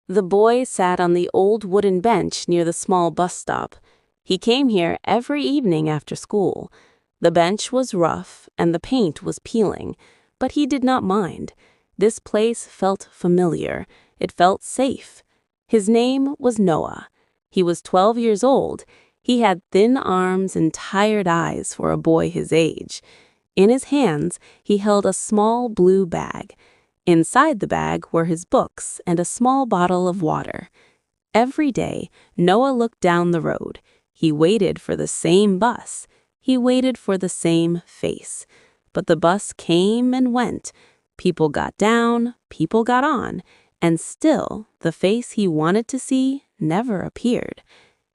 The boy sat on the old wooden bench near the small bus stop. He came here every evening after school. The bench was rough and the paint was peeling, but he did not mind. This place felt familiar. It felt safe. His name was Noah. He was 12 years old. He had thin arms and tired eyes for a boy his age. In his hands, he held a small blue bag. Inside the bag were his books and a small bottle of water. Every day, Noah looked down the road. He waited for the same bus. He waited for the same face. But the bus came and went. People got down, people got on, and still the face he wanted to see never appeared.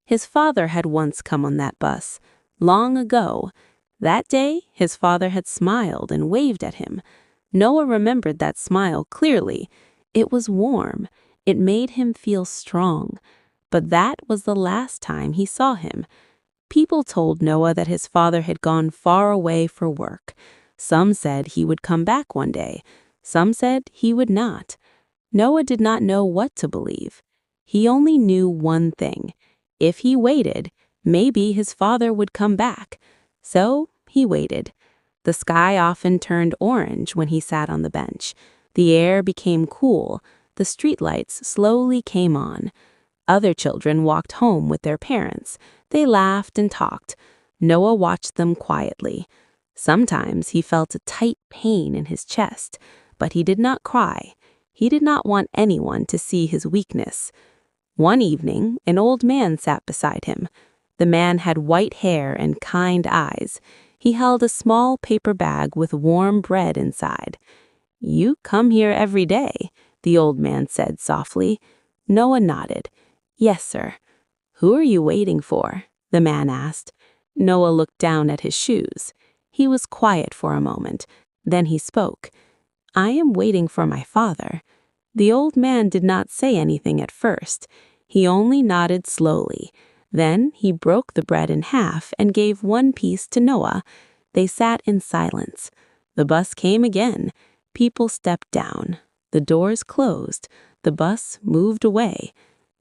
His father had once come on that bus, long ago. That day, his father had smiled and waved at him. Noah remembered that smile clearly. It was warm. It made him feel strong. But that was the last time he saw him. People told Noah that his father had gone far away for work. Some said he would come back one day. Some said he would not. Noah did not know what to believe. He only knew one thing. If he waited, maybe his father would come back. So he waited. The sky often turned orange when he sat on the bench. The air became cool. The streetlights slowly came on. Other children walked home with their parents. They laughed and talked. Noah watched them quietly. Sometimes he felt a tight pain in his chest, but he did not cry. He did not want anyone to see his weakness. One evening, an old man sat beside him. The man had white hair and kind eyes. He held a small paper bag with warm bread inside. "You come here every day," the old man said softly. Noah nodded. "Yes, sir." "Who are you waiting for?" the man asked. Noah looked down at his shoes. He was quiet for a moment. Then he spoke. "I am waiting for my father." The old man did not say anything at first. He only nodded slowly. Then he broke the bread in half and gave one piece to Noah. They sat in silence. The bus came again. People stepped down. The doors closed. The bus moved away.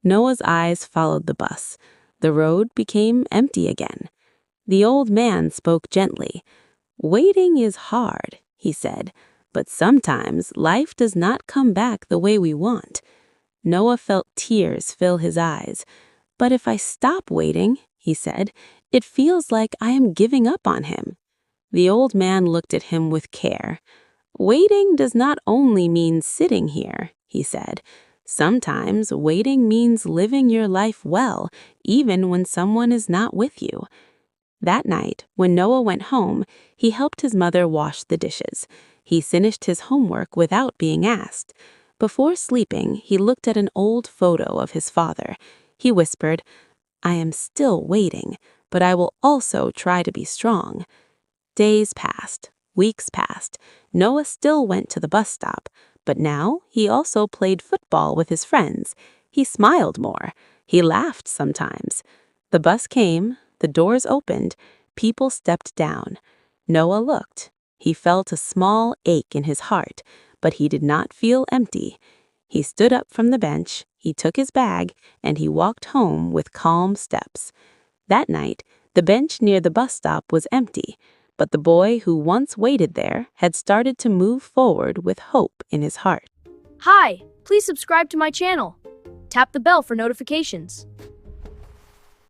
Noah's eyes followed the bus. The road became empty again. The old man spoke gently. "Waiting is hard," he said, "but sometimes life does not come back the way we want." Noah felt tears fill his eyes. "But if I stop waiting," he said, "it feels like I am giving up on him." The old man looked at him with care. "Waiting does not only mean sitting here," he said. "Sometimes waiting means living your life well, even when someone is not with you." That night, when Noah went home, he helped his mother wash the dishes. He finished his homework without being asked. Before sleeping, he looked at an old photo of his father. He whispered, "I am still waiting, but I will also try to be strong." Days passed. Weeks passed. Noah still went to the bus stop, but now he also played football with his friends. He smiled more. He laughed sometimes. The bus came. The doors opened. People stepped down. Noah looked. He felt a small ache in his heart, but he did not feel empty. He stood up from the bench, he took his bag, and he walked home with calm steps. That night, the bench near the bus stop was empty, but the boy who once waited there had started to move forward with hope in his heart. Hi, please subscribe to my channel. Tap the bell for notifications.